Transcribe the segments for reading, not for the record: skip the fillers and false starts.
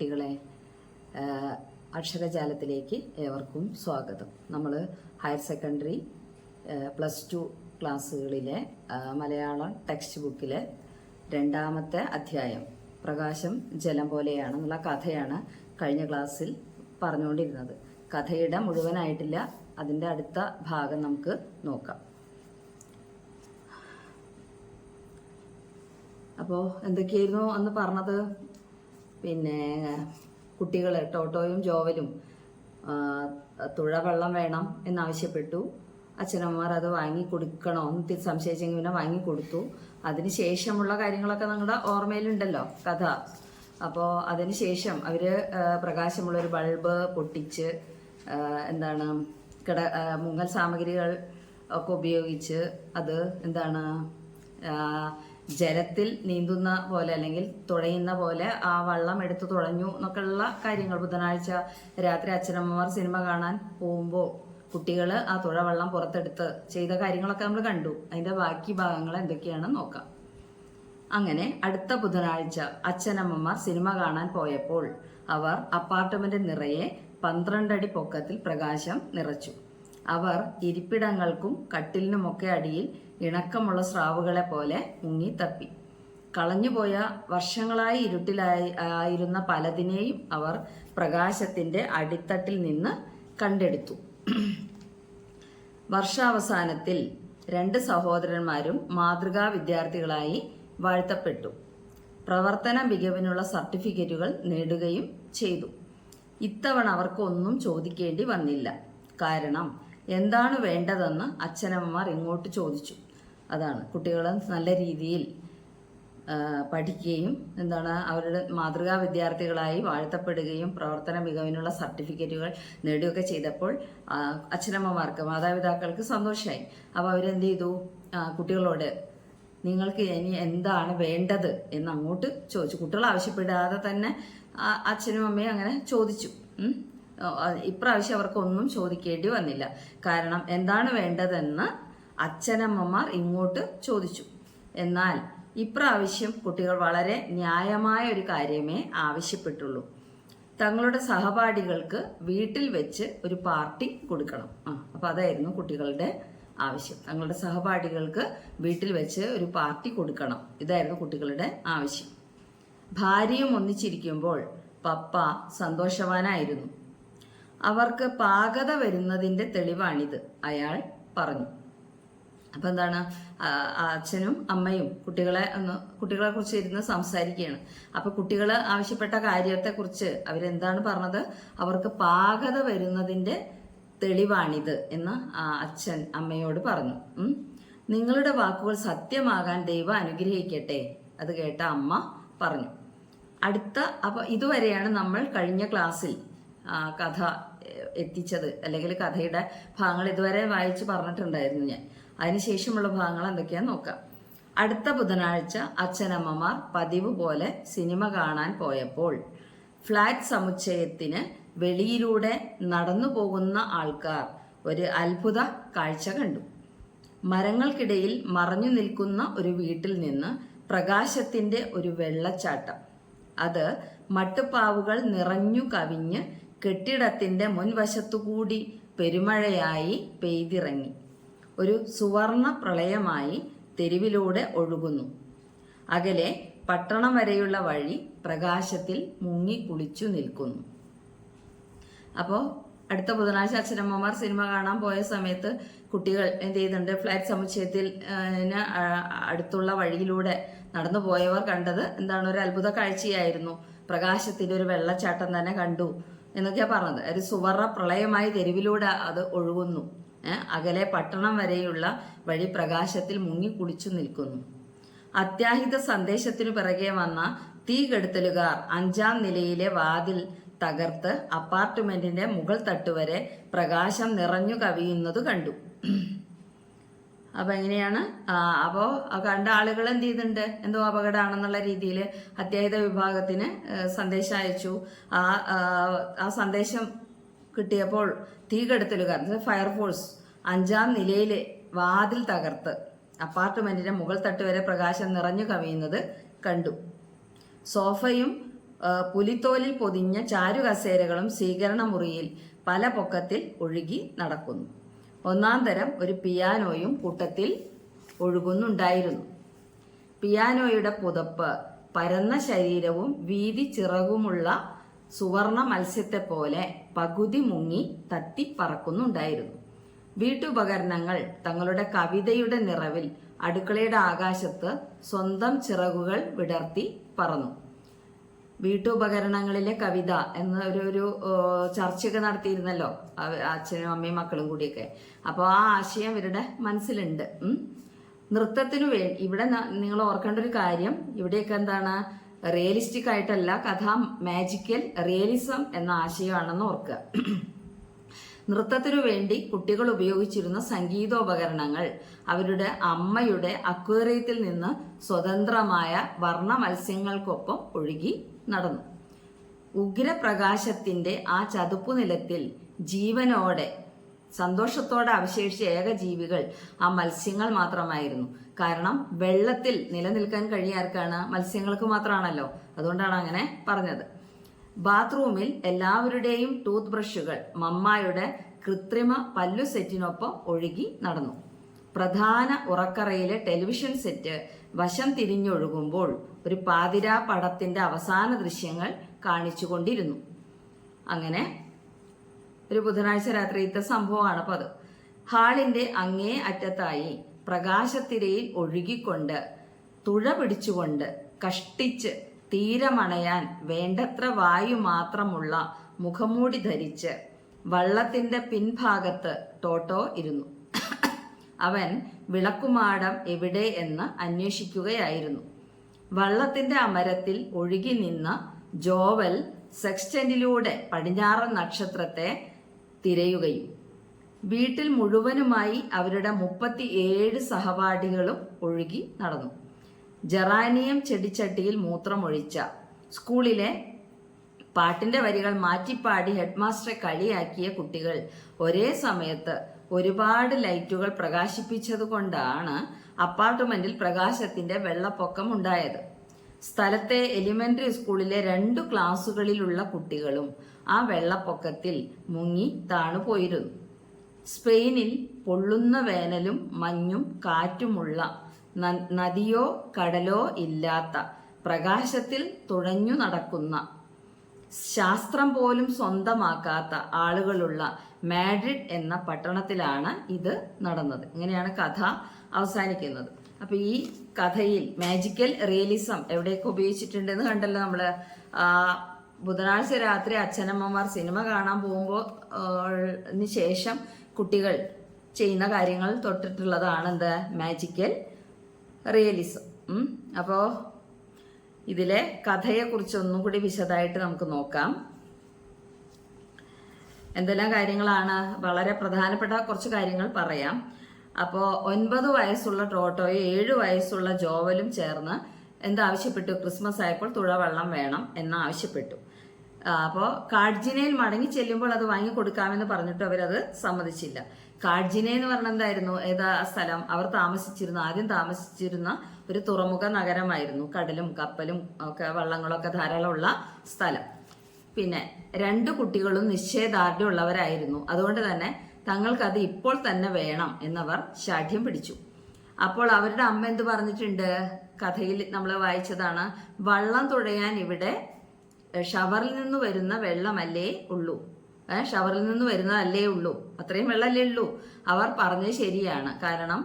കുട്ടികളെ, അക്ഷരജാലത്തിലേക്ക് ഏവർക്കും സ്വാഗതം. നമ്മൾ ഹയർ സെക്കൻഡറി +2 ക്ലാസ്സുകളിലെ മലയാളം ടെക്സ്റ്റ് ബുക്കിലെ 2ാമത്തെ അധ്യായം പ്രകാശം ജലം പോലെയാണെന്നുള്ള കഥയാണ് കഴിഞ്ഞ ക്ലാസ്സിൽ പറഞ്ഞുകൊണ്ടിരുന്നത്. കഥയുടെ മുഴുവനായിട്ടില്ല, അതിൻ്റെ അടുത്ത ഭാഗം നമുക്ക് നോക്കാം. അപ്പോൾ എന്തൊക്കെയായിരുന്നു അന്ന് പറഞ്ഞത്? പിന്നെ കുട്ടികൾ ടോട്ടോയും ജോവലും തുഴ വെള്ളം വേണം എന്നാവശ്യപ്പെട്ടു. അച്ഛനമ്മമാർ അത് വാങ്ങിക്കൊടുക്കണോ എന്ന് സംശയിച്ചെങ്കിൽ പിന്നെ വാങ്ങിക്കൊടുത്തു. അതിന് ശേഷമുള്ള കാര്യങ്ങളൊക്കെ നിങ്ങളുടെ ഓർമ്മയിലുണ്ടല്ലോ കഥ. അപ്പോൾ അതിന് ശേഷം അവർ പ്രകാശമുള്ളൊരു ബൾബ് പൊട്ടിച്ച് മുങ്ങൽ സാമഗ്രികൾ ഒക്കെ ഉപയോഗിച്ച് അത് ജലത്തിൽ നീന്തുന്ന പോലെ അല്ലെങ്കിൽ തുഴയുന്ന പോലെ ആ വള്ളം എടുത്ത് തുഴഞ്ഞു എന്നൊക്കെയുള്ള കാര്യങ്ങൾ ബുധനാഴ്ച രാത്രി അച്ഛനമ്മമാർ സിനിമ കാണാൻ പോകുമ്പോൾ കുട്ടികൾ ആ തുഴവള്ളം പുറത്തെടുത്ത് ചെയ്ത കാര്യങ്ങളൊക്കെ നമ്മൾ കണ്ടു. അതിൻ്റെ ബാക്കി ഭാഗങ്ങൾ എന്തൊക്കെയാണെന്ന് നോക്കാം. അങ്ങനെ അടുത്ത ബുധനാഴ്ച അച്ഛനമ്മമാർ സിനിമ കാണാൻ പോയപ്പോൾ അവർ അപ്പാർട്ട്മെന്റ് നിറയെ 12 അടി പൊക്കത്തിൽ പ്രകാശം നിറച്ചു. അവർ ഇരിപ്പിടങ്ങൾക്കും കട്ടിലിനുമൊക്കെ അടിയിൽ ഇണക്കമുള്ള സ്രാവുകളെ പോലെ മുങ്ങിത്തപ്പി. കളഞ്ഞുപോയ വർഷങ്ങളായി ഇരുട്ടിലായിരുന്ന പലതിനെയും അവർ പ്രകാശത്തിന്റെ അടിത്തട്ടിൽ നിന്ന് കണ്ടെടുത്തു. വർഷാവസാനത്തിൽ 2 സഹോദരന്മാരും മാതൃകാ വിദ്യാർത്ഥികളായി വാഴ്ത്തപ്പെട്ടു. പ്രവർത്തന മികവിനുള്ള സർട്ടിഫിക്കറ്റുകൾ നേടുകയും ചെയ്തു. ഇത്തവണ അവർക്കൊന്നും ചോദിക്കേണ്ടി വന്നില്ല. കാരണം എന്താണ് വേണ്ടതെന്ന് അച്ഛനമ്മമാർ ഇങ്ങോട്ട് ചോദിച്ചു. അതാണ് കുട്ടികൾ നല്ല രീതിയിൽ പഠിക്കുകയും അവരുടെ മാതൃകാ വിദ്യാർത്ഥികളായി വാഴ്ത്തപ്പെടുകയും പ്രവർത്തന മികവിനുള്ള സർട്ടിഫിക്കറ്റുകൾ നേടുകയൊക്കെ ചെയ്തപ്പോൾ അച്ഛനമ്മമാർക്ക് മാതാപിതാക്കൾക്ക് സന്തോഷമായി. അപ്പോൾ അവരെന്ത് ചെയ്തു? കുട്ടികളോട് നിങ്ങൾക്ക് ഇനി എന്താണ് വേണ്ടത് എന്ന് അങ്ങോട്ട് ചോദിച്ചു. കുട്ടികൾ ആവശ്യപ്പെടാതെ തന്നെ അച്ഛനും അമ്മയും അങ്ങനെ ചോദിച്ചു. ഇപ്രാവശ്യം അവർക്കൊന്നും ചോദിക്കേണ്ടി വന്നില്ല. കാരണം എന്താണ് വേണ്ടതെന്ന് അച്ഛനമ്മമാർ ഇങ്ങോട്ട് ചോദിച്ചു. എന്നാൽ ഇപ്രാവശ്യം കുട്ടികൾ വളരെ ന്യായമായ ഒരു കാര്യമേ ആവശ്യപ്പെട്ടുള്ളൂ. തങ്ങളുടെ സഹപാഠികൾക്ക് വീട്ടിൽ വെച്ച് ഒരു പാർട്ടി കൊടുക്കണം. അപ്പൊ അതായിരുന്നു കുട്ടികളുടെ ആവശ്യം. തങ്ങളുടെ സഹപാഠികൾക്ക് വീട്ടിൽ വെച്ച് ഒരു പാർട്ടി കൊടുക്കണം. ഇതായിരുന്നു കുട്ടികളുടെ ആവശ്യം. ഭാര്യയും ഒന്നിച്ചിരിക്കുമ്പോൾ പപ്പ സന്തോഷവാനായിരുന്നു. അവർക്ക് പാകത വരുന്നതിന്റെ തെളിവാണിത്, അയാൾ പറഞ്ഞു. അപ്പൊ അച്ഛനും അമ്മയും കുട്ടികളെ കുറിച്ച് ഇരുന്ന് സംസാരിക്കുകയാണ്. അപ്പൊ കുട്ടികൾ ആവശ്യപ്പെട്ട കാര്യത്തെക്കുറിച്ച് അവരെന്താണ് പറഞ്ഞത്? അവർക്ക് പാകത വരുന്നതിന്റെ തെളിവാണിത് എന്ന് അച്ഛൻ അമ്മയോട് പറഞ്ഞു. നിങ്ങളുടെ വാക്കുകൾ സത്യമാകാൻ ദൈവം അനുഗ്രഹിക്കട്ടെ. അത് കേട്ട അമ്മ പറഞ്ഞു. അപ്പൊ ഇതുവരെയാണ് നമ്മൾ കഴിഞ്ഞ ക്ലാസ്സിൽ കഥ എത്തിച്ചത്, അല്ലെങ്കിൽ കഥയുടെ ഭാഗങ്ങൾ ഇതുവരെ വായിച്ച് പറഞ്ഞിട്ടുണ്ടായിരുന്നു ഞാൻ. അതിനുശേഷമുള്ള ഭാഗങ്ങൾ എന്തൊക്കെയാന്ന് നോക്കാം. അടുത്ത ബുധനാഴ്ച അച്ഛനമ്മമാർ പതിവ് പോലെ സിനിമ കാണാൻ പോയപ്പോൾ ഫ്ലാറ്റ് സമുച്ചയത്തിന് വെളിയിലൂടെ നടന്നു പോകുന്ന ആൾക്കാർ ഒരു അത്ഭുത കാഴ്ച കണ്ടു. മരങ്ങൾക്കിടയിൽ മറഞ്ഞു നിൽക്കുന്ന ഒരു വീട്ടിൽ നിന്ന് പ്രകാശത്തിന്റെ ഒരു വെള്ളച്ചാട്ടം. അത് മട്ടുപ്പാവുകൾ നിറഞ്ഞു കവിഞ്ഞ് കെട്ടിടത്തിന്റെ മുൻവശത്തുകൂടി പെരുമഴയായി പെയ്തിറങ്ങി. ഒരു സുവർണ പ്രളയമായി തെരുവിലൂടെ ഒഴുകുന്നു. അകലെ പട്ടണം വരെയുള്ള വഴി പ്രകാശത്തിൽ മുങ്ങി കുളിച്ചു നിൽക്കുന്നു. അപ്പോൾ അടുത്ത ബുധനാഴ്ച അച്ഛനമ്മമാർ സിനിമ കാണാൻ പോയ സമയത്ത് കുട്ടികൾ എന്ത് ചെയ്യുന്നുണ്ട്? ഫ്ലാറ്റ് സമുച്ചയത്തിൽ അടുത്തുള്ള വഴിയിലൂടെ നടന്നു പോയവർ കണ്ടത് ഒരു അത്ഭുത കാഴ്ചയായിരുന്നു. പ്രകാശത്തിന്റെ ഒരു വെള്ളച്ചാട്ടം തന്നെ കണ്ടു എന്നൊക്കെയാ പറഞ്ഞത്. ഒരു സുവർണ പ്രളയമായി തെരുവിലൂടെ അത് ഒഴുകുന്നു. അകലെ പട്ടണം വരെയുള്ള വഴി പ്രകാശത്തിൽ മുങ്ങിക്കുളിച്ചു നിൽക്കുന്നു. അത്യാഹിത സന്ദേശത്തിനു പിറകെ വന്ന തീകെടുത്തലുകാർ 5ാം നിലയിലെ വാതിൽ തകർത്ത് അപ്പാർട്ട്മെന്റിന്റെ മുകൾ തട്ടുവരെ പ്രകാശം നിറഞ്ഞു കവിയുന്നത് കണ്ടു. അപ്പൊ എങ്ങനെയാണ്? അപ്പോ കണ്ട ആളുകൾ എന്ത് ചെയ്യുന്നുണ്ട്? എന്തോ അപകടമാണെന്നുള്ള രീതിയിൽ അത്യാഹിത വിഭാഗത്തിന് സന്ദേശം അയച്ചു. ആ സന്ദേശം കിട്ടിയപ്പോൾ തീകെടുത്തലുകാർ ഫയർഫോഴ്സ് 5ാം നിലയിലെ വാതിൽ തകർത്ത് അപ്പാർട്ട്മെന്റിന്റെ മുകൾ തട്ട് വരെ പ്രകാശം നിറഞ്ഞു കവിയുന്നത് കണ്ടു. സോഫയും പുലിത്തോലിൽ പൊതിഞ്ഞ ചാരുകസേരകളും സ്വീകരണ മുറിയിൽ പല പൊക്കത്തിൽ ഒഴുകി നടക്കുന്നു. ഒന്നാം തരം ഒരു പിയാനോയും കൂട്ടത്തിൽ ഒഴുകുന്നുണ്ടായിരുന്നു. പിയാനോയുടെ പുതപ്പ് പരന്ന ശരീരവും വീതി ചിറകുമുള്ള സുവർണ മത്സ്യത്തെപ്പോലെ പകുതി മുങ്ങി തത്തിപ്പറക്കുന്നുണ്ടായിരുന്നു. വീട്ടുപകരണങ്ങൾ തങ്ങളുടെ കവിതയുടെ നിറവിൽ അടുക്കളയുടെ ആകാശത്ത് സ്വന്തം ചിറകുകൾ വിടർത്തി പറന്നു. വീട്ടുപകരണങ്ങളിലെ കവിത എന്ന ഒരു ചർച്ചയൊക്കെ നടത്തിയിരുന്നല്ലോ അച്ഛനും അമ്മയും മക്കളും കൂടിയൊക്കെ. അപ്പോൾ ആ ആശയം ഇവരുടെ മനസ്സിലുണ്ട്. നൃത്തത്തിനു വേണ്ടി ഇവിടെ നിങ്ങൾ ഓർക്കേണ്ട ഒരു കാര്യം, ഇവിടെയൊക്കെ എന്താണ്, റിയലിസ്റ്റിക് ആയിട്ടല്ല കഥ, മാജിക്കൽ റിയലിസം എന്ന ആശയമാണെന്ന് ഓർക്കുക. നൃത്തത്തിനു വേണ്ടി കുട്ടികൾ ഉപയോഗിച്ചിരുന്ന സംഗീതോപകരണങ്ങൾ അവരുടെ അമ്മയുടെ അക്വേറിയത്തിൽ നിന്ന് സ്വതന്ത്രമായ വർണ്ണ മത്സ്യങ്ങൾക്കൊപ്പം ഒഴുകി നടന്നു. ഉഗ്രപ്രകാശത്തിന്റെ ആ ചതുപ്പു നിലത്തിൽ ജീവനോടെ സന്തോഷത്തോടെ അവശേഷിച്ച ഏക ജീവികൾ ആ മത്സ്യങ്ങൾ മാത്രമായിരുന്നു. കാരണം വെള്ളത്തിൽ നിലനിൽക്കാൻ കഴിയാർക്കാണ്, മത്സ്യങ്ങൾക്ക് മാത്രമാണല്ലോ. അതുകൊണ്ടാണ് അങ്ങനെ പറഞ്ഞത്. ബാത്റൂമിൽ എല്ലാവരുടെയും ടൂത്ത് ബ്രഷുകൾ മമ്മായുടെ കൃത്രിമ പല്ലു സെറ്റിനൊപ്പം ഒഴുകി നടന്നു. പ്രധാന ഉറക്കറയിലെ ടെലിവിഷൻ സെറ്റ് വശം തിരിഞ്ഞൊഴുകുമ്പോൾ ഒരു പാതിരാ പടത്തിന്റെ അവസാന ദൃശ്യങ്ങൾ കാണിച്ചുകൊണ്ടിരുന്നു. അങ്ങനെ ഒരു ബുധനാഴ്ച രാത്രിയിലത്തെ സംഭവമാണ്. അപ്പോൾ അത് ഹാളിന്റെ അങ്ങേ അറ്റത്തായി പ്രകാശത്തിരയിൽ ഒഴുകിക്കൊണ്ട് തുഴ പിടിച്ചുകൊണ്ട് കഷ്ടിച്ച് തീരമണയാൻ വേണ്ടത്ര വായു മാത്രമുള്ള മുഖംമൂടി ധരിച്ച് വള്ളത്തിന്റെ പിൻഭാഗത്ത് ടോട്ടോ ഇരുന്നു. അവൻ വിളക്കുമാടം എവിടെ എന്ന് അന്വേഷിക്കുകയായിരുന്നു. വള്ളത്തിന്റെ അമരത്തിൽ ഒഴുകി നിന്ന ജോവൽ സെക്സ്റ്റന്റിലൂടെ പടിഞ്ഞാറൻ നക്ഷത്രത്തെ തിരയുകയും വീട്ടിൽ മുഴുവനുമായി അവരുടെ 37 സഹപാഠികളും ഒഴുകി നടന്നു. ജറാനിയം ചെടിച്ചട്ടിയിൽ മൂത്രമൊഴിച്ച, സ്കൂളിലെ പാട്ടിന്റെ വരികൾ മാറ്റിപ്പാടി ഹെഡ്മാസ്റ്ററെ കളിയാക്കിയ കുട്ടികൾ ഒരേ സമയത്ത് ഒരുപാട് ലൈറ്റുകൾ പ്രകാശിപ്പിച്ചതുകൊണ്ടാണ് അപ്പാർട്ട്മെന്റിൽ പ്രകാശത്തിന്റെ വെള്ളപ്പൊക്കം ഉണ്ടായത്. സ്ഥലത്തെ എലിമെന്ററി സ്കൂളിലെ 2 ക്ലാസുകളിലുള്ള കുട്ടികളും ആ വെള്ളപ്പൊക്കത്തിൽ മുങ്ങി താണുപോയിരുന്നു. സ്പെയിനിൽ പൊള്ളുന്ന വേനലും മഞ്ഞും കാറ്റുമുള്ള, നദിയോ കടലോ ഇല്ലാത്ത, പ്രകാശത്തിൽ തുഴഞ്ഞു നടക്കുന്ന, ശാസ്ത്രം പോലും സ്വന്തമാക്കാത്ത ആളുകളുള്ള മാഡ്രിഡ് എന്ന പട്ടണത്തിലാണ് ഇത് നടന്നത്. ഇങ്ങനെയാണ് കഥ അവസാനിക്കുന്നത്. അപ്പൊ ഈ കഥയിൽ മാജിക്കൽ റിയലിസം എവിടെയൊക്കെ ഉപയോഗിച്ചിട്ടുണ്ടെന്ന് കണ്ടല്ലോ നമ്മള്. ബുധനാഴ്ച രാത്രി അച്ഛനമ്മമാർ സിനിമ കാണാൻ പോകുമ്പോൾ ശേഷം കുട്ടികൾ ചെയ്യുന്ന കാര്യങ്ങൾ തൊട്ടിട്ടുള്ളതാണ് എന്ത്, മാജിക്കൽ റിയലിസം. അപ്പോൾ ഇതിലെ കഥയെക്കുറിച്ച് ഒന്നും കൂടി വിശദമായിട്ട് നമുക്ക് നോക്കാം. എന്തെല്ലാം കാര്യങ്ങളാണ്, വളരെ പ്രധാനപ്പെട്ട കുറച്ച് കാര്യങ്ങൾ പറയാം. അപ്പോൾ 9 വയസ്സുള്ള ടോട്ടോയും 7 വയസ്സുള്ള ജോവലും ചേർന്ന് എന്താവശ്യപ്പെട്ടു, ക്രിസ്മസ് ആയപ്പോൾ തുഴവള്ളം വേണം എന്നാവശ്യപ്പെട്ടു. അപ്പോൾ കാഡ്ജിനയിൽ മടങ്ങി ചെല്ലുമ്പോൾ അത് വാങ്ങിക്കൊടുക്കാമെന്ന് പറഞ്ഞിട്ട് അവരത് സമ്മതിച്ചില്ല. കാഡ്ജിനെ എന്ന് പറഞ്ഞ എന്തായിരുന്നു, ഏതാ സ്ഥലം, അവർ ആദ്യം താമസിച്ചിരുന്ന ഒരു തുറമുഖ നഗരമായിരുന്നു. കടലും കപ്പലും ഒക്കെ വള്ളങ്ങളൊക്കെ ധാരാളമുള്ള സ്ഥലം. പിന്നെ 2 കുട്ടികളും നിശ്ചയദാർഢ്യമുള്ളവരായിരുന്നു. അതുകൊണ്ട് തന്നെ തങ്ങൾക്കത് ഇപ്പോൾ തന്നെ വേണം എന്നവർ ശാഠ്യം പിടിച്ചു. അപ്പോൾ അവരുടെ അമ്മ എന്ത് പറഞ്ഞിട്ടുണ്ട്, കഥയിൽ നമ്മൾ വായിച്ചതാണ്, വള്ളം തുഴയാൻ ഇവിടെ ഷവറിൽ നിന്ന് വരുന്ന വെള്ളമല്ലേ ഉള്ളൂ, ഷവറിൽ നിന്ന് വരുന്നതല്ലേ ഉള്ളൂ, അത്രയും വെള്ളമല്ലേ ഉള്ളൂ. അവർ പറഞ്ഞത് ശരിയാണ്. കാരണം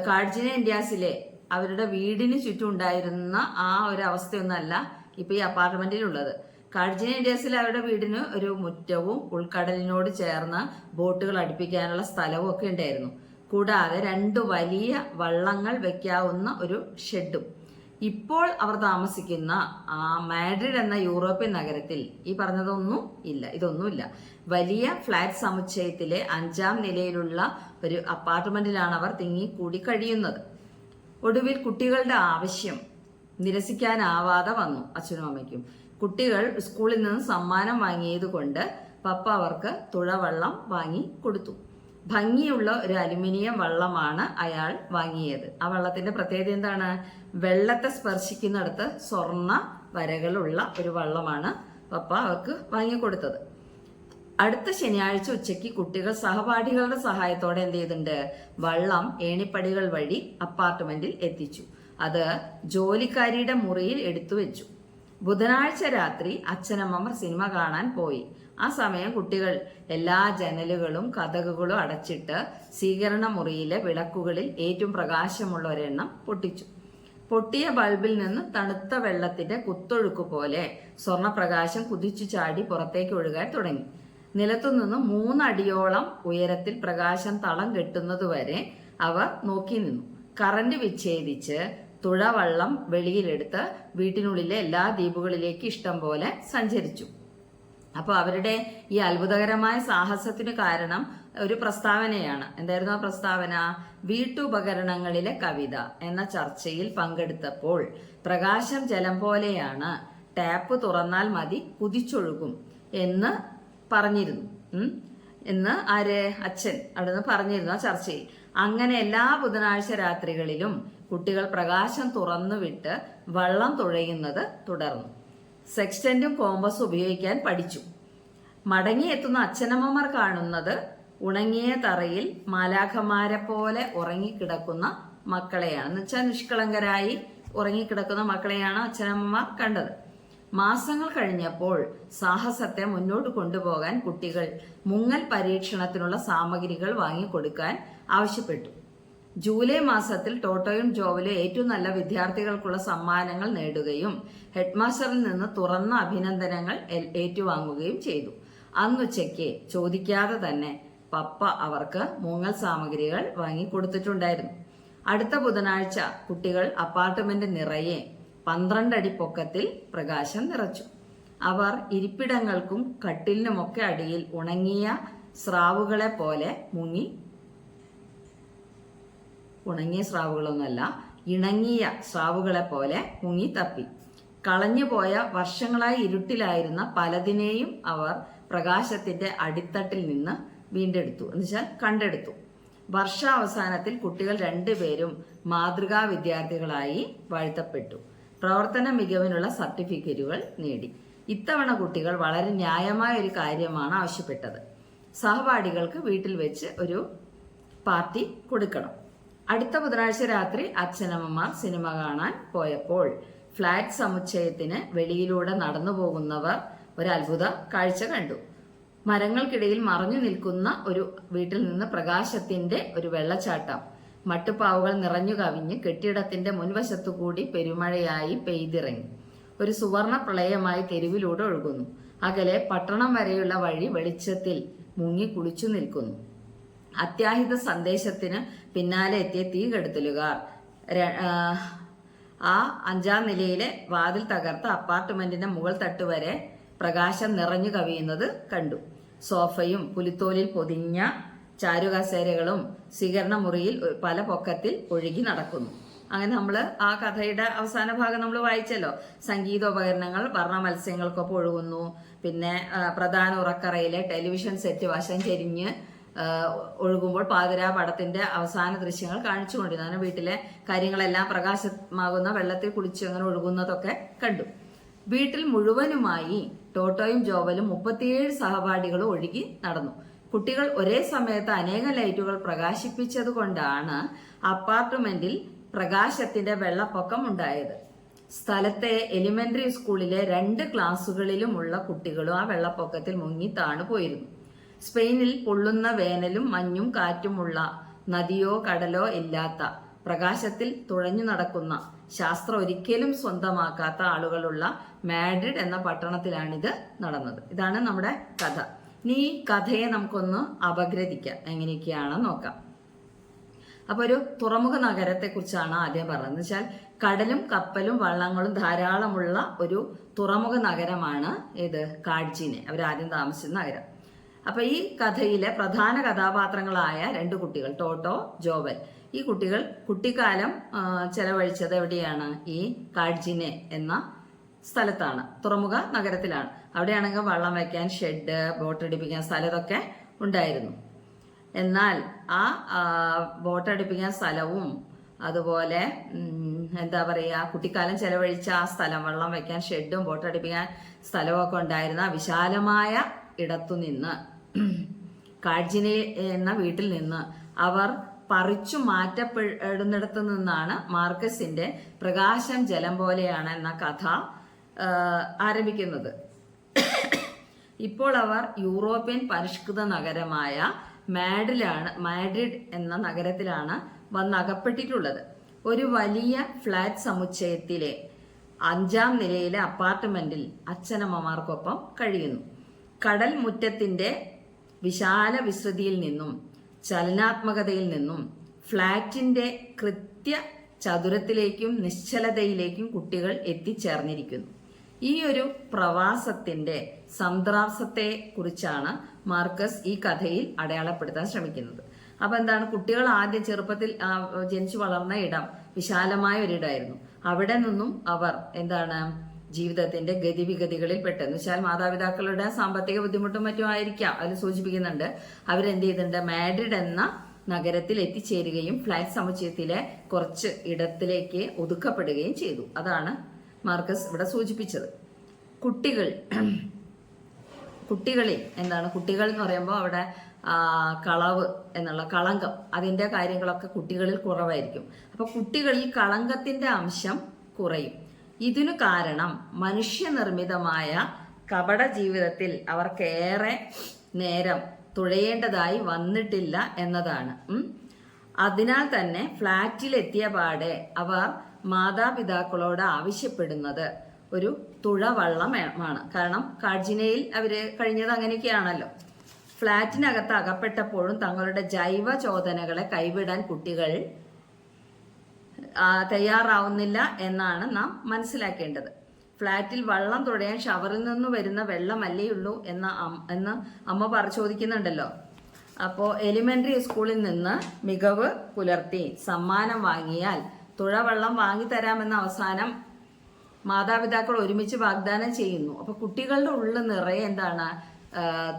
കാഡ്ജിന ഇന്ത്യാസിലെ അവരുടെ വീടിന് ചുറ്റും ഉണ്ടായിരുന്ന ആ ഒരു അവസ്ഥയൊന്നല്ല ഇപ്പൊ ഈ അപ്പാർട്ട്മെന്റിലുള്ളത്. കാഡ്ജിന ഇന്ത്യാസിൽ അവരുടെ വീടിന് ഒരു മുറ്റവും ഉൾക്കടലിനോട് ചേർന്ന് ബോട്ടുകൾ അടുപ്പിക്കാനുള്ള സ്ഥലവും ഒക്കെ ഉണ്ടായിരുന്നു. കൂടാതെ 2 വലിയ വള്ളങ്ങൾ വെക്കാവുന്ന ഒരു ഷെഡും. ഇപ്പോൾ അവർ താമസിക്കുന്ന ആ മാഡ്രിഡ് എന്ന യൂറോപ്യൻ നഗരത്തിൽ ഈ പറഞ്ഞതൊന്നും ഇല്ല, ഇതൊന്നുമില്ല. വലിയ ഫ്ലാറ്റ് സമുച്ചയത്തിലെ 5ാം നിലയിലുള്ള ഒരു അപ്പാർട്ട്മെന്റിലാണ് അവർ തിങ്ങിക്കൂടി കഴിയുന്നത്. ഒടുവിൽ കുട്ടികളുടെ ആവശ്യം നിരസിക്കാനാവാതെ വന്നു അച്ഛനും അമ്മയ്ക്കും. കുട്ടികൾ സ്കൂളിൽ നിന്ന് സമ്മാനം വാങ്ങിയത് കൊണ്ട് പപ്പ അവർക്ക് തുഴവള്ളം വാങ്ങി കൊടുത്തു. ഭംഗിയുള്ള ഒരു അലുമിനിയം വള്ളമാണ് അയാൾ വാങ്ങിയത്. ആ വള്ളത്തിന്റെ പ്രത്യേകത എന്താണ്, വെള്ളത്തെ സ്പർശിക്കുന്നിടത്ത് സ്വർണ്ണ വരകളുള്ള ഒരു വള്ളമാണ് പപ്പ അവർക്ക് വാങ്ങിക്കൊടുത്തത്. അടുത്ത ശനിയാഴ്ച ഉച്ചയ്ക്ക് കുട്ടികൾ സഹപാഠികളുടെ സഹായത്തോടെ എന്ത് ചെയ്തിട്ടുണ്ട്, വള്ളം ഏണിപ്പടികൾ വഴി അപ്പാർട്ട്മെന്റിൽ എത്തിച്ചു. അത് ജോലിക്കാരിയുടെ മുറിയിൽ എടുത്തു വെച്ചു. ബുധനാഴ്ച രാത്രി അച്ഛനമ്മമാർ സിനിമ കാണാൻ പോയി. ആ സമയം കുട്ടികൾ എല്ലാ ജനലുകളും കതകുകളും അടച്ചിട്ട് സ്വീകരണ മുറിയിലെ വിളക്കുകളിൽ ഏറ്റവും പ്രകാശമുള്ള ഒരെണ്ണം പൊട്ടിച്ചു. പൊട്ടിയ ബൾബിൽ നിന്ന് തണുത്ത വെള്ളത്തിന്റെ കുത്തൊഴുക്ക് പോലെ സ്വർണപ്രകാശം കുതിച്ചു ചാടി പുറത്തേക്ക് ഒഴുകാൻ തുടങ്ങി. നിലത്തുനിന്ന് 3 അടിയോളം ഉയരത്തിൽ പ്രകാശം തളം കെട്ടുന്നതുവരെ അവർ നോക്കി നിന്നു. കറന്റ് വിച്ഛേദിച്ച് തുഴവള്ളം വെളിയിലെടുത്ത് വീട്ടിനുള്ളിലെ എല്ലാ ദ്വീപുകളിലേക്ക് ഇഷ്ടം പോലെ സഞ്ചരിച്ചു. അപ്പൊ അവരുടെ ഈ അത്ഭുതകരമായ സാഹസത്തിന് കാരണം ഒരു പ്രസ്താവനയാണ്. എന്തായിരുന്നു ആ പ്രസ്താവന? വീട്ടുപകരണങ്ങളിലെ കവിത എന്ന ചർച്ചയിൽ പങ്കെടുത്തപ്പോൾ പ്രകാശം ജലം പോലെയാണ്, ടാപ്പ് തുറന്നാൽ മതി കുതിച്ചൊഴുകും എന്ന് പറഞ്ഞിരുന്നു. എന്ന് ആര്? അച്ഛൻ അവിടുന്ന് പറഞ്ഞിരുന്നു ആ ചർച്ചയിൽ. അങ്ങനെ എല്ലാ ബുധനാഴ്ച രാത്രികളിലും കുട്ടികൾ പ്രകാശം തുറന്നുവിട്ട് വള്ളം തുഴയുന്നത് തുടർന്നു. സെക്സ്റ്റന്റും കോമ്പസും ഉപയോഗിക്കാൻ പഠിച്ചു. മടങ്ങിയെത്തുന്ന അച്ഛനമ്മമാർ കാണുന്നത് ഉണങ്ങിയ തറയിൽ മാലാഖമാരെ പോലെ ഉറങ്ങിക്കിടക്കുന്ന മക്കളെയാണ്. എന്ന് വെച്ചാൽ നിഷ്കളങ്കരായി ഉറങ്ങിക്കിടക്കുന്ന മക്കളെയാണ് അച്ഛനമ്മമാർ കണ്ടത്. മാസങ്ങൾ കഴിഞ്ഞപ്പോൾ സാഹസത്തെ മുന്നോട്ട് കൊണ്ടുപോകാൻ കുട്ടികൾ മുങ്ങൽ പരീക്ഷണത്തിനുള്ള സാമഗ്രികൾ വാങ്ങിക്കൊടുക്കാൻ ആവശ്യപ്പെട്ടു. ജൂലൈ മാസത്തിൽ ടോട്ടോയും ജോവലും ഏറ്റവും നല്ല വിദ്യാർത്ഥികൾക്കുള്ള സമ്മാനങ്ങൾ നേടുകയും ഹെഡ്മാസ്റ്ററിൽ നിന്ന് തുറന്ന അഭിനന്ദനങ്ങൾ ഏറ്റുവാങ്ങുകയും ചെയ്തു. അന്നുച്ചയ്ക്ക് ചോദിക്കാതെ തന്നെ പപ്പ അവർക്ക് മുങ്ങൽ സാമഗ്രികൾ വാങ്ങിക്കൊടുത്തിട്ടുണ്ടായിരുന്നു. അടുത്ത ബുധനാഴ്ച കുട്ടികൾ അപ്പാർട്ട്മെന്റ് നിറയെ 12 അടി പൊക്കത്തിൽ പ്രകാശം നിറച്ചു. അവർ ഇരിപ്പിടങ്ങൾക്കും കട്ടിലിനുമൊക്കെ അടിയിൽ ഉണങ്ങിയ സ്രാവുകളെ പോലെ മുങ്ങി. ഉണങ്ങിയ സ്രാവുകളൊന്നുമല്ല, ഇണങ്ങിയ സ്രാവുകളെ പോലെ മുങ്ങി തപ്പി. കളഞ്ഞുപോയ വർഷങ്ങളായി ഇരുട്ടിലായിരുന്ന പലതിനെയും അവർ പ്രകാശത്തിന്റെ അടിത്തട്ടിൽ നിന്ന് വീണ്ടെടുത്തു, എന്നുവെച്ചാൽ കണ്ടെടുത്തു. വർഷാവസാനത്തിൽ കുട്ടികൾ 2 പേരും മാതൃകാ വിദ്യാർത്ഥികളായി വാഴ്ത്തപ്പെട്ടു. പ്രവർത്തന മികവിനുള്ള സർട്ടിഫിക്കറ്റുകൾ നേടി. ഇത്തവണ കുട്ടികൾ വളരെ ന്യായമായ ഒരു കാര്യമാണ് ആവശ്യപ്പെട്ടത്. സഹപാഠികൾക്ക് വീട്ടിൽ വെച്ച് ഒരു പാർട്ടി കൊടുക്കണം. അടുത്ത ബുധനാഴ്ച രാത്രി അച്ഛനമ്മമാർ സിനിമ കാണാൻ പോയപ്പോൾ ഫ്ലാറ്റ് സമുച്ചയത്തിന് വെളിയിലൂടെ നടന്നു പോകുന്നവർ ഒരു അത്ഭുത കാഴ്ച കണ്ടു. മരങ്ങൾക്കിടയിൽ മറഞ്ഞു നിൽക്കുന്ന ഒരു വീട്ടിൽ നിന്ന് പ്രകാശത്തിന്റെ ഒരു വെള്ളച്ചാട്ടം മട്ടുപ്പാവുകൾ നിറഞ്ഞു കവിഞ്ഞ് കെട്ടിടത്തിന്റെ മുൻവശത്തുകൂടി പെരുമഴയായി പെയ്തിറങ്ങി. ഒരു സുവർണ പ്രളയമായി തെരുവിലൂടെ ഒഴുകുന്നു. അകലെ പട്ടണം വരെയുള്ള വഴി വെളിച്ചത്തിൽ മുങ്ങി കുളിച്ചു നിൽക്കുന്നു. അത്യാഹിത സന്ദേശത്തിന് പിന്നാലെ എത്തിയ തീകെടുത്തലുകാർ ആ 5ാം നിലയിലെ വാതിൽ തകർത്ത അപ്പാർട്ട്മെന്റിന്റെ മുകൾ തട്ടുവരെ പ്രകാശം നിറഞ്ഞു കവിയുന്നത് കണ്ടു. സോഫയും പുലിത്തോലിൽ പൊതിഞ്ഞ ചാരുകസേരകളും സ്വീകരണ മുറിയിൽ പല പൊക്കത്തിൽ ഒഴുകി നടക്കുന്നു. അങ്ങനെ നമ്മൾ ആ കഥയുടെ അവസാന ഭാഗം നമ്മൾ വായിച്ചല്ലോ. സംഗീതോപകരണങ്ങൾ വർണ്ണ മത്സ്യങ്ങൾക്കൊപ്പം ഒഴുകുന്നു. പിന്നെ പ്രധാന ഉറക്കറയിലെ ടെലിവിഷൻ സെറ്റ് വശം ചെരിഞ്ഞ് ഒഴുകുമ്പോൾ പാതിരാ പടത്തിന്റെ അവസാന ദൃശ്യങ്ങൾ കാണിച്ചുകൊണ്ടിരുന്നു. അങ്ങനെ വീട്ടിലെ കാര്യങ്ങളെല്ലാം പ്രകാശമാകുന്ന വെള്ളത്തിൽ കുളിച്ച് അങ്ങനെ ഒഴുകുന്നതൊക്കെ കണ്ടു. വീട്ടിൽ മുഴുവനുമായി ടോട്ടോയും ജോവലും 37 സഹപാഠികളും ഒഴുകി നടന്നു. കുട്ടികൾ ഒരേ സമയത്ത് അനേകം ലൈറ്റുകൾ പ്രകാശിപ്പിച്ചതുകൊണ്ടാണ് അപ്പാർട്ട്മെന്റിൽ പ്രകാശത്തിന്റെ വെള്ളപ്പൊക്കം ഉണ്ടായത്. സ്ഥലത്തെ എലിമെന്ററി സ്കൂളിലെ 2 ക്ലാസ്സുകളിലുമുള്ള കുട്ടികളും ആ വെള്ളപ്പൊക്കത്തിൽ മുങ്ങി താണു പോയിരുന്നു. സ്പെയിനിൽ പൊള്ളുന്ന വേനലും മഞ്ഞും കാറ്റുമുള്ള നദിയോ കടലോ ഇല്ലാത്ത പ്രകാശത്തിൽ തുഴഞ്ഞു നടക്കുന്ന ശാസ്ത്രം ഒരിക്കലും സ്വന്തമാക്കാത്ത ആളുകളുള്ള മാഡ്രിഡ് എന്ന പട്ടണത്തിലാണിത് നടന്നത്. ഇതാണ് നമ്മുടെ കഥ. ഇനി ഈ കഥയെ നമുക്കൊന്ന് അപഗ്രഥിക്കാം, എങ്ങനെയൊക്കെയാണെന്ന് നോക്കാം. അപ്പൊ ഒരു തുറമുഖ നഗരത്തെ കുറിച്ചാണ് ആദ്യം പറഞ്ഞത്. എന്ന് വെച്ചാൽ കടലും കപ്പലും വള്ളങ്ങളും ധാരാളമുള്ള ഒരു തുറമുഖ നഗരമാണ് ഏത്? കാഡ്ജിനെ. അവരാദ്യം താമസിച്ച നഗരം. അപ്പൊ ഈ കഥയിലെ പ്രധാന കഥാപാത്രങ്ങളായ 2 കുട്ടികൾ, ടോട്ടോ, ജോവൽ, ഈ കുട്ടികൾ കുട്ടിക്കാലം ചെലവഴിച്ചത് എവിടെയാണ്? ഈ കാഡ്ജിനെ എന്ന സ്ഥലത്താണ്, തുറമുഖ നഗരത്തിലാണ്. അവിടെയാണെങ്കിൽ വള്ളം വയ്ക്കാൻ ഷെഡ്, ബോട്ടടിപ്പിക്കാൻ സ്ഥലം ഇതൊക്കെ ഉണ്ടായിരുന്നു. എന്നാൽ ആ ബോട്ടടിപ്പിക്കാൻ സ്ഥലവും അതുപോലെ എന്താ പറയുക, കുട്ടിക്കാലം ചെലവഴിച്ച ആ സ്ഥലം, വെള്ളം വെക്കാൻ ഷെഡും ബോട്ടടിപ്പിക്കാൻ സ്ഥലമൊക്കെ ഉണ്ടായിരുന്ന വിശാലമായ ഇടത്തുനിന്ന്, കാഡ്ജിനെ എന്ന വീട്ടിൽ നിന്ന് അവർ പറിച്ചു മാറ്റപ്പെടുന്നിടത്തു നിന്നാണ് മാർക്കസിന്റെ പ്രകാശം ജലം പോലെയാണ് എന്ന കഥ ആരംഭിക്കുന്നത്. ഇപ്പോൾ അവർ യൂറോപ്യൻ പരിഷ്കൃത നഗരമായ മാഡ്രിഡ് എന്ന നഗരത്തിലാണ് വന്നകപ്പെട്ടിട്ടുള്ളത്. ഒരു വലിയ ഫ്ലാറ്റ് സമുച്ചയത്തിലെ 5ാം നിലയിലെ അപ്പാർട്ട്മെന്റിൽ അച്ഛനമ്മമാർക്കൊപ്പം കഴിയുന്നു. കടൽ മുറ്റത്തിന്റെ വിശാല വിസ്തൃതിയിൽ നിന്നും ചലനാത്മകതയിൽ നിന്നും ഫ്ലാറ്റിന്റെ കൃത്യ ചതുരത്തിലേക്കും നിശ്ചലതയിലേക്കും കുട്ടികൾ എത്തിച്ചേർന്നിരിക്കുന്നു. ഈ ഒരു പ്രവാസത്തിന്റെ സംദ്രാസത്തെ കുറിച്ചാണ് മാർക്കസ് ഈ കഥയിൽ അടയാളപ്പെടുത്താൻ ശ്രമിക്കുന്നത്. അപ്പൊ എന്താണ്, കുട്ടികൾ ആദ്യം ചെറുപ്പത്തിൽ ജനിച്ചു വളർന്ന ഇടം വിശാലമായ ഒരിടമായിരുന്നു. അവിടെ നിന്നും അവർ എന്താണ് ജീവിതത്തിന്റെ ഗതിവിഗതികളിൽ പെട്ടെന്ന് വെച്ചാൽ മാതാപിതാക്കളുടെ സാമ്പത്തിക ബുദ്ധിമുട്ടും മറ്റും ആയിരിക്കാം അതിൽ സൂചിപ്പിക്കുന്നുണ്ട്. അവരെന്ത് ചെയ്തിട്ടുണ്ട്, മാഡ്രിഡ് എന്ന നഗരത്തിൽ എത്തിച്ചേരുകയും ഫ്ലാറ്റ് സമുച്ചയത്തിലെ കുറച്ച് ഇടത്തിലേക്ക് ഒതുക്കപ്പെടുകയും ചെയ്തു. അതാണ് മാർക്കസ് ഇവിടെ സൂചിപ്പിച്ചത്. കുട്ടികളിൽ എന്താണ്, കുട്ടികൾ എന്ന് പറയുമ്പോൾ അവിടെ കളവ് എന്നുള്ള കളങ്കം, അതിന്റെ കാര്യങ്ങളൊക്കെ കുട്ടികളിൽ കുറവായിരിക്കും. അപ്പൊ കുട്ടികളിൽ കളങ്കത്തിന്റെ അംശം കുറയും. ഇതിനു കാരണം മനുഷ്യനിർമ്മിതമായ കപട ജീവിതത്തിൽ അവർക്കേറെ നേരം തുഴയേണ്ടതായി വന്നിട്ടില്ല എന്നതാണ്. അതിനാൽ തന്നെ ഫ്ലാറ്റിലെത്തിയ പാടെ അവർ മാതാപിതാക്കളോട് ആവശ്യപ്പെടുന്നത് ഒരു തുഴവള്ളമാണ്. കാരണം കാഡ്ജിനയിൽ അവര് കഴിഞ്ഞത് അങ്ങനെയൊക്കെയാണല്ലോ. ഫ്ലാറ്റിനകത്ത് അകപ്പെട്ടപ്പോഴും തങ്ങളുടെ ജൈവ ചോദനകളെ കൈവിടാൻ കുട്ടികൾ തയ്യാറാവുന്നില്ല എന്നാണ് നാം മനസ്സിലാക്കേണ്ടത്. ഫ്ലാറ്റിൽ വള്ളം തുഴയാൻ ഷവറിൽ നിന്ന് വരുന്ന വെള്ളമല്ലേയുള്ളൂ എന്ന് അമ്മ ചോദിക്കുന്നുണ്ടല്ലോ. അപ്പോൾ എലിമെന്ററി സ്കൂളിൽ നിന്ന് മികവ് പുലർത്തി സമ്മാനം വാങ്ങിയാൽ തുഴവള്ളം വാങ്ങിത്തരാമെന്ന അവസാനം മാതാപിതാക്കൾ ഒരുമിച്ച് വാഗ്ദാനം ചെയ്യുന്നു. അപ്പൊ കുട്ടികളുടെ ഉള്ളിൽ നിറയെ എന്താണ്,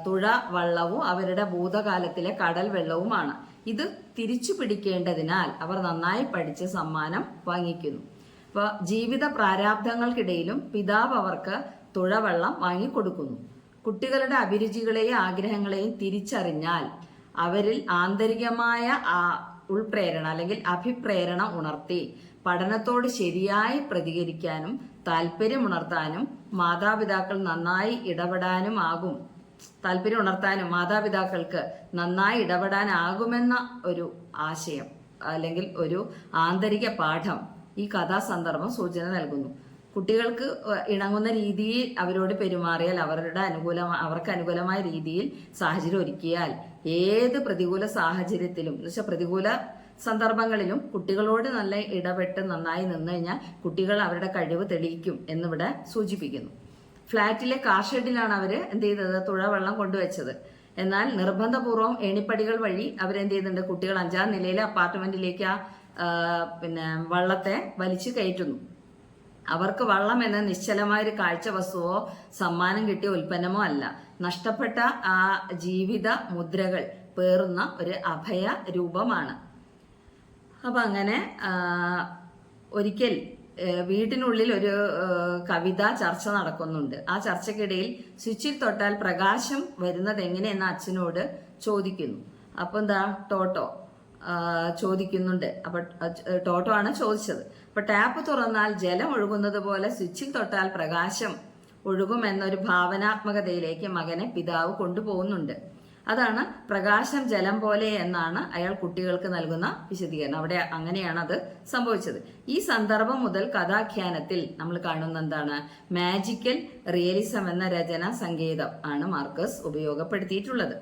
തുഴ വള്ളവും അവരുടെ ഭൂതകാലത്തിലെ കടൽ വെള്ളവുമാണ്. ഇത് തിരിച്ചു പിടിക്കേണ്ടതിനാൽ അവർ നന്നായി പഠിച്ച് സമ്മാനം വാങ്ങിക്കുന്നു. അപ്പൊ ജീവിത പ്രാരാബ്ധങ്ങൾക്കിടയിലും പിതാവ് അവർക്ക് തുഴവള്ളം വാങ്ങിക്കൊടുക്കുന്നു. കുട്ടികളുടെ അഭിരുചികളെയും ആഗ്രഹങ്ങളെയും തിരിച്ചറിഞ്ഞാൽ അവരിൽ ആന്തരികമായ ഉൾപ്രേരണ അല്ലെങ്കിൽ അഭിപ്രേരണ ഉണർത്തി പഠനത്തോട് ശരിയായി പ്രതികരിക്കാനും താല്പര്യമുണർത്താനും മാതാപിതാക്കൾ നന്നായി ഇടപെടാനും ആകും. താല്പര്യം ഉണർത്താനും മാതാപിതാക്കൾക്ക് നന്നായി ഇടപെടാനാകുമെന്ന ഒരു ആശയം അല്ലെങ്കിൽ ഒരു ആന്തരിക പാഠം ഈ കഥാസന്ദർഭം സൂചന നൽകുന്നു. കുട്ടികൾക്ക് ഇണങ്ങുന്ന രീതിയിൽ അവരോട് പെരുമാറിയാൽ, അവർക്ക് അനുകൂലമായ രീതിയിൽ സാഹചര്യം ഒരുക്കിയാൽ ഏത് പ്രതികൂല സാഹചര്യത്തിലും എന്ന് വെച്ചാൽ പ്രതികൂല സന്ദർഭങ്ങളിലും കുട്ടികളോട് നല്ല ഇടപെട്ട് നന്നായി നിന്ന് കഴിഞ്ഞാൽ കുട്ടികൾ അവരുടെ കഴിവ് തെളിയിക്കും എന്നിവിടെ സൂചിപ്പിക്കുന്നു. ഫ്ലാറ്റിലെ കാർ ഷെഡിലാണ് അവര് എന്ത് ചെയ്തത്, തുഴവള്ളം കൊണ്ടുവച്ചത്. എന്നാൽ നിർബന്ധപൂർവ്വം എണിപ്പടികൾ വഴി അവരെന്ത് ചെയ്യുന്നുണ്ട്, കുട്ടികൾ 5ാം നിലയിലെ അപ്പാർട്ട്മെന്റിലേക്ക് വള്ളത്തെ വലിച്ചു കയറ്റുന്നു. അവർക്ക് വള്ളം എന്ന നിശ്ചലമായ ഒരു കാഴ്ച വസ്തുവോ സമ്മാനം കിട്ടിയ ഉൽപ്പന്നമോ അല്ല, നഷ്ടപ്പെട്ട ആ ജീവിത മുദ്രകൾ പേറുന്ന ഒരു അഭയ രൂപമാണ്. അപ്പൊ അങ്ങനെ ഒരിക്കൽ വീട്ടിനുള്ളിൽ ഒരു കവിത ചർച്ച നടക്കുന്നുണ്ട്. ആ ചർച്ചയ്ക്കിടയിൽ സ്വിച്ചിൽ തൊട്ടാൽ പ്രകാശം വരുന്നത് എങ്ങനെയെന്ന് അച്ഛനോട് ചോദിക്കുന്നു. അപ്പൊ എന്താ ടോട്ടോ ചോദിക്കുന്നുണ്ട്. അപ്പൊ ടോട്ടോ ആണ് ചോദിച്ചത്. അപ്പൊ ടാപ്പ് തുറന്നാൽ ജലം ഒഴുകുന്നത് പോലെ സ്വിച്ചിൽ തൊട്ടാൽ പ്രകാശം ഒഴുകുമെന്നൊരു ഭാവനാത്മകതയിലേക്ക് മകനെ പിതാവ് കൊണ്ടുപോകുന്നുണ്ട്. അതാണ് പ്രകാശം ജലം പോലെ എന്നാണ് അയാൾ കുട്ടികൾക്ക് നൽകുന്ന വിശദീകരണം. അവിടെ അങ്ങനെയാണ് അത് സംഭവിച്ചത്. ഈ സന്ദർഭം മുതൽ കഥാഖ്യാനത്തിൽ നമ്മൾ കാണുന്ന എന്താണ്, മാജിക്കൽ റിയലിസം എന്ന രചന സങ്കേതം ആണ് മാർക്കസ് ഉപയോഗപ്പെടുത്തിയിട്ടുള്ളത്.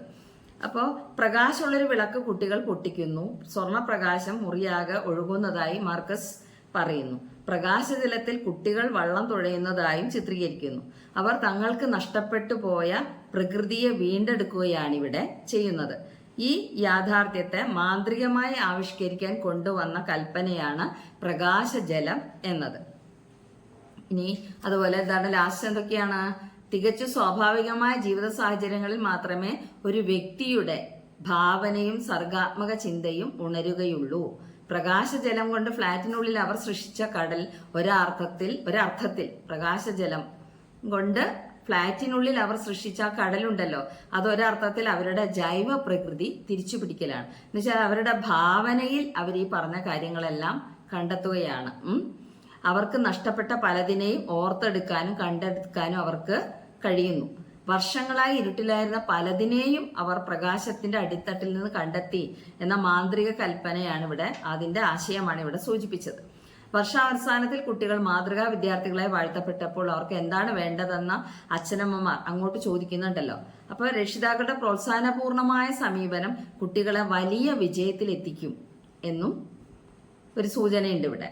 അപ്പോൾ പ്രകാശമുള്ളൊരു വിളക്ക് കുട്ടികൾ പൊട്ടിക്കുന്നു. സ്വർണപ്രകാശം മുറിയാകെ ഒഴുകുന്നതായി മാർക്കസ് പറയുന്നു. പ്രകാശജലത്തിൽ കുട്ടികൾ വള്ളം തുഴയുന്നതായും ചിത്രീകരിക്കുന്നു. അവർ തങ്ങൾക്ക് നഷ്ടപ്പെട്ടു പോയ പ്രകൃതിയെ വീണ്ടെടുക്കുകയാണിവിടെ ചെയ്യുന്നത്. ഈ യാഥാർത്ഥ്യത്തെ മാന്ത്രികമായി ആവിഷ്കരിക്കാൻ കൊണ്ടുവന്ന കൽപ്പനയാണ് പ്രകാശജലം എന്നത്. ഇനി അതുപോലെ എന്താണ് ലാസ്റ്റ് എന്തൊക്കെയാണ്, തികച്ചും സ്വാഭാവികമായ ജീവിത സാഹചര്യങ്ങളിൽ മാത്രമേ ഒരു വ്യക്തിയുടെ ഭാവനയും സർഗാത്മക ചിന്തയും ഉണരുകയുള്ളൂ. പ്രകാശജലം കൊണ്ട് ഫ്ലാറ്റിനുള്ളിൽ അവർ സൃഷ്ടിച്ച കടൽ ഒരർത്ഥത്തിൽ പ്രകാശജലം കൊണ്ട് ഫ്ലാറ്റിനുള്ളിൽ അവർ സൃഷ്ടിച്ച ആ കടലുണ്ടല്ലോ, അതൊരർത്ഥത്തിൽ അവരുടെ ജൈവ പ്രകൃതി തിരിച്ചു പിടിക്കലാണ്. എന്നുവെച്ചാൽ അവരുടെ ഭാവനയിൽ അവർ ഈ പറഞ്ഞ കാര്യങ്ങളെല്ലാം കണ്ടെത്തുകയാണ്. അവർക്ക് നഷ്ടപ്പെട്ട പലതിനെയും ഓർത്തെടുക്കാനും കണ്ടെടുക്കാനും അവർക്ക് കഴിയുന്നു. വർഷങ്ങളായി ഇരുട്ടിലായിരുന്ന പലതിനെയും അവർ പ്രകാശത്തിന്റെ അടിത്തട്ടിൽ നിന്ന് കണ്ടെത്തി എന്ന മാന്ത്രിക കൽപ്പനയാണ് ഇവിടെ, അതിന്റെ ആശയമാണ് ഇവിടെ സൂചിപ്പിച്ചത്. വർഷാവസാനത്തിൽ കുട്ടികൾ മാതൃകാ വിദ്യാർത്ഥികളായി വാഴ്ത്തപ്പെട്ടപ്പോൾ അവർക്ക് എന്താണ് വേണ്ടതെന്ന അച്ഛനമ്മമാർ അങ്ങോട്ട് ചോദിക്കുന്നുണ്ടല്ലോ. അപ്പോൾ രക്ഷിതാക്കളുടെ പ്രോത്സാഹനപൂർണമായ സമീപനം കുട്ടികളെ വലിയ വിജയത്തിൽ എത്തിക്കും എന്നും ഒരു സൂചനയുണ്ട് ഇവിടെ.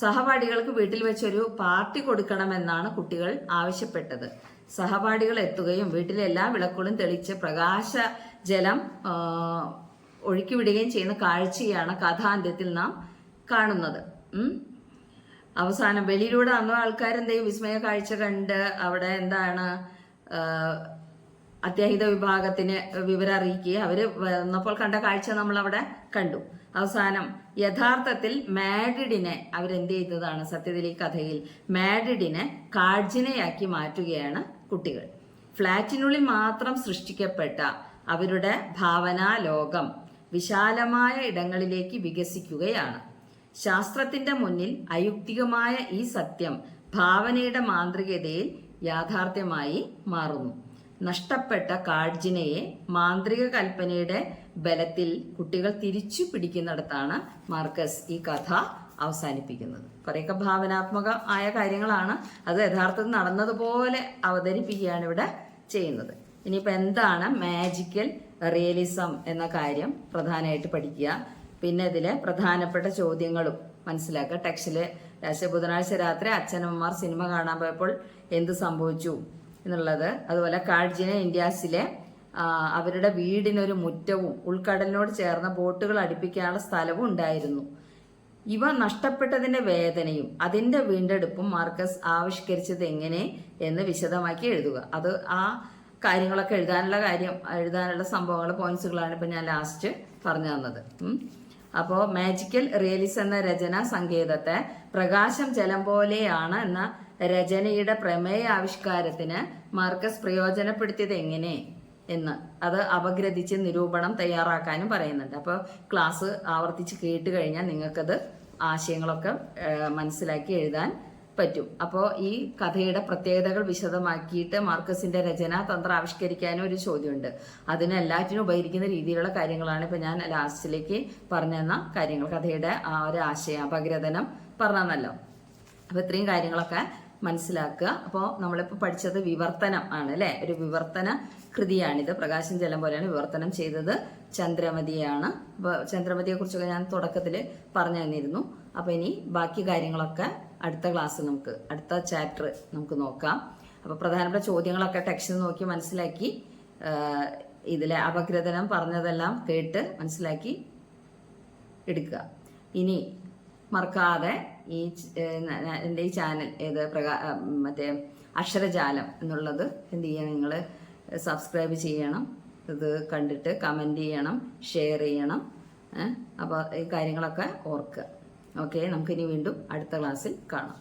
സഹപാഠികൾക്ക് വീട്ടിൽ വെച്ചൊരു പാർട്ടി കൊടുക്കണമെന്നാണ് കുട്ടികൾ ആവശ്യപ്പെട്ടത്. സഹപാഠികൾ എത്തുകയും വീട്ടിലെ എല്ലാ വിളക്കുകളും തെളിച്ച് പ്രകാശ ജലം ഒഴുക്കിവിടുകയും ചെയ്യുന്ന കാഴ്ചയാണ് കഥാന്ത്യത്തിൽ നാം കാണുന്നത്. അവസാനം വെളിയിലൂടെ അന്ന് ആൾക്കാരെന്തെയും വിസ്മയ കാഴ്ച കണ്ട് അവിടെ എന്താണ് അത്യാഹിത വിഭാഗത്തിന് വിവരം അറിയിക്കുക. അവര് വന്നപ്പോൾ കണ്ട കാഴ്ച നമ്മൾ അവിടെ കണ്ടു. അവസാനം യഥാർത്ഥത്തിൽ മാഡ്രിഡിനെ അവരെന്ത് ചെയ്തതാണ്, സത്യത്തിൽ ഈ കഥയിൽ മാഡ്രിഡിനെ കാഡ്ജിനെയാക്കി മാറ്റുകയാണ് കുട്ടികൾ. ഫ്ലാറ്റിനുള്ളിൽ മാത്രം സൃഷ്ടിക്കപ്പെട്ട അവരുടെ ഭാവനാ ലോകം വിശാലമായ ഇടങ്ങളിലേക്ക് വികസിക്കുകയാണ്. ശാസ്ത്രത്തിന്റെ മുന്നിൽ അയുക്തികമായ ഈ സത്യം ഭാവനയുടെ മാന്ത്രികതയിൽ യാഥാർത്ഥ്യമായി മാറുന്നു. നഷ്ടപ്പെട്ട കാഡ്ജിനയെ മാന്ത്രിക കൽപ്പനയുടെ ബലത്തിൽ കുട്ടികൾ തിരിച്ചു പിടിക്കുന്നിടത്താണ് മാർക്കസ് ഈ കഥ അവസാനിപ്പിക്കുന്നത്. കുറേയൊക്കെ ഭാവനാത്മക ആയ കാര്യങ്ങളാണ്, അത് യഥാർത്ഥത്തിൽ നടന്നതുപോലെ അവതരിപ്പിക്കുകയാണ് ഇവിടെ ചെയ്യുന്നത്. ഇനിയിപ്പോൾ എന്താണ് മാജിക്കൽ റിയലിസം എന്ന കാര്യം പ്രധാനമായിട്ട് പഠിക്കുക. പിന്നെ ഇതിലെ പ്രധാനപ്പെട്ട ചോദ്യങ്ങളും മനസ്സിലാക്കുക. ടെക്സ്റ്റില് ബുധനാഴ്ച രാത്രി അച്ഛനമ്മമാർ സിനിമ കാണാൻ പോയപ്പോൾ എന്ത് സംഭവിച്ചു എന്നുള്ളത്, അതുപോലെ കാഡ്ജിനെ ഇന്ത്യാസിലെ അവരുടെ വീടിനൊരു മുറ്റവും ഉൾക്കടലിനോട് ചേർന്ന ബോട്ടുകൾ അടുപ്പിക്കാനുള്ള സ്ഥലവും ഉണ്ടായിരുന്നു. ഇവ നഷ്ടപ്പെട്ടതിന്റെ വേദനയും അതിന്റെ വീണ്ടെടുപ്പും മാർക്കസ് ആവിഷ്കരിച്ചത് എങ്ങനെ എന്ന് വിശദമാക്കി എഴുതുക. അത് ആ കാര്യങ്ങളൊക്കെ എഴുതാനുള്ള സംഭവങ്ങൾ പോയിന്റ്സുകളാണ് ഇപ്പം ഞാൻ ലാസ്റ്റ് പറഞ്ഞു തന്നത്. അപ്പോൾ മാജിക്കൽ റിയലിസം എന്ന രചനാ സങ്കേതത്തെ പ്രകാശം ജലം പോലെയാണ് എന്ന രചനയുടെ പ്രമേയ ആവിഷ്കാരത്തിന് മാർക്കസ് പ്രയോജനപ്പെടുത്തിയത് എങ്ങനെ എന്ന് അത് അപഗ്രഥിച്ച് നിരൂപണം തയ്യാറാക്കാനും പറയുന്നുണ്ട്. അപ്പോൾ ക്ലാസ് ആവർത്തിച്ച് കേട്ട് കഴിഞ്ഞാൽ നിങ്ങൾക്കത് ആശയങ്ങളൊക്കെ മനസ്സിലാക്കി എഴുതാൻ പറ്റും. അപ്പോൾ ഈ കഥയുടെ പ്രത്യേകതകൾ വിശദമാക്കിയിട്ട് മാർക്കസിന്റെ രചനാതന്ത്രം ആവിഷ്കരിക്കാനും ഒരു ചോദ്യമുണ്ട്. അതിനെല്ലാറ്റിനും ഉപകരിക്കുന്ന രീതിയിലുള്ള കാര്യങ്ങളാണ് ഇപ്പം ഞാൻ ലാസ്റ്റിലേക്ക് പറഞ്ഞെന്ന കാര്യങ്ങൾ. കഥയുടെ ആ ഒരു ആശയം അപഗ്രഥനം പറഞ്ഞല്ലോ. അപ്പോൾ ഇത്രയും കാര്യങ്ങളൊക്കെ മനസ്സിലാക്കുക. അപ്പോൾ നമ്മളിപ്പോൾ പഠിച്ചത് വിവർത്തനം ആണ് അല്ലേ, ഒരു വിവർത്തന കൃതിയാണിത്. പ്രകാശം ജലം പോലെയാണ്. വിവർത്തനം ചെയ്തത് ചന്ദ്രമതിയാണ്. അപ്പോൾ ചന്ദ്രമതിയെ കുറിച്ചൊക്കെ ഞാൻ തുടക്കത്തിൽ പറഞ്ഞു തന്നിരുന്നു. അപ്പോൾ ഇനി ബാക്കി കാര്യങ്ങളൊക്കെ അടുത്ത ക്ലാസ് അടുത്ത ചാപ്റ്റർ നമുക്ക് നോക്കാം. അപ്പോൾ പ്രധാനപ്പെട്ട ചോദ്യങ്ങളൊക്കെ ടെക്സ്റ്റ് നോക്കി മനസ്സിലാക്കി ഇതിലെ അപഗ്രഥനം പറഞ്ഞതെല്ലാം കേട്ട് മനസ്സിലാക്കി എടുക്കുക. ഇനി മറക്കാതെ എൻ്റെ ഈ ചാനൽ മറ്റേ അക്ഷരജാലം എന്നുള്ളത് എന്ത് ചെയ്യുക, നിങ്ങൾ സബ്സ്ക്രൈബ് ചെയ്യണം. ഇത് കണ്ടിട്ട് കമൻറ്റ് ചെയ്യണം, ഷെയർ ചെയ്യണം. അപ്പോൾ ഈ കാര്യങ്ങളൊക്കെ ഓർക്കുക. ഓക്കെ, നമുക്കിനി വീണ്ടും അടുത്ത ക്ലാസ്സിൽ കാണാം.